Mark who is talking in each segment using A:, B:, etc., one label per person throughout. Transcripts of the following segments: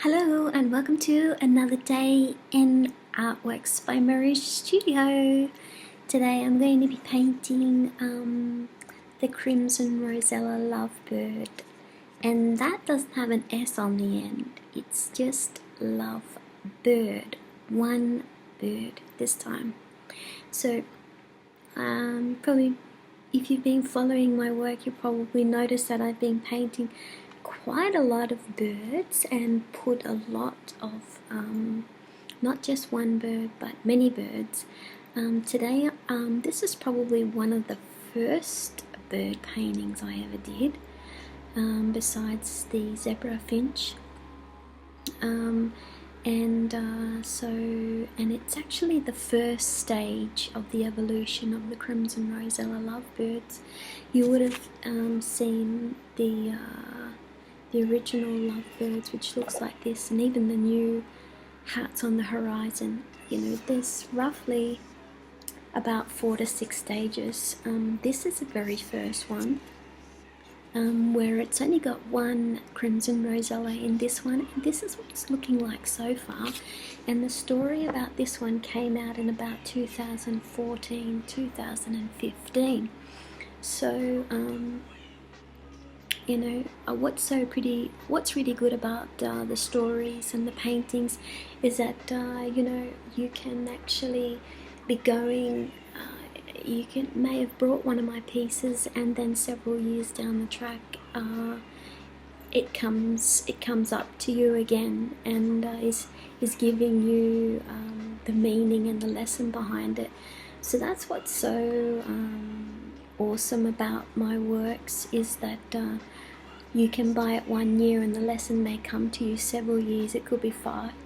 A: Hello and welcome to another day in Artworks by Mirree Studio. Today I'm going to be painting the Crimson Rosella Love Bird, and that doesn't have an S on the end, it's just Love Bird, one bird this time. So probably if you've been following my work, you'll probably notice that I've been painting quite a lot of birds and put a lot of not just one bird but many birds. Today this is probably one of the first bird paintings I ever did, besides the zebra finch, and it's actually the first stage of the evolution of the Crimson Rosella Love Birds. You would have seen the original love birds, which looks like this, and even the new hats on the horizon. You know, there's roughly about 4 to 6 stages. This is the very first one, where it's only got one Crimson Rosella in this one, and this is what it's looking like so far. And the story about this one came out in about 2014, 2015. So you know, what's really good about the stories and the paintings is that you know, you can actually be going, may have brought one of my pieces, and then several years down the track it comes up to you again, and is giving you the meaning and the lesson behind it. So that's what's so awesome about my works, is that you can buy it 1 year and the lesson may come to you several years. It could be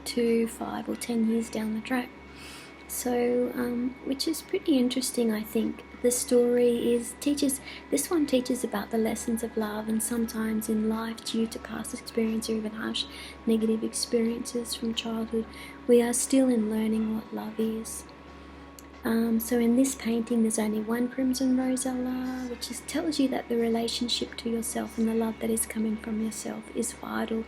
A: 2, 5 or 10 years down the track. So which is pretty interesting, I think. The story this one teaches about the lessons of love, and sometimes in life, due to past experience or even harsh negative experiences from childhood, we are still in learning what love is. So in this painting there's only one Crimson Rosella, which tells you that the relationship to yourself and the love that is coming from yourself is vital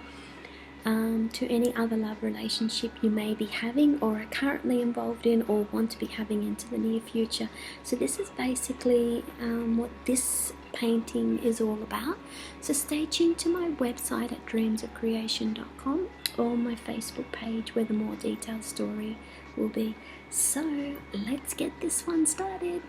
A: to any other love relationship you may be having or are currently involved in or want to be having into the near future. So this is basically what this painting is all about. So stay tuned to my website at dreamsofcreation.com or my Facebook page, where the more detailed story will be. So let's get this one started.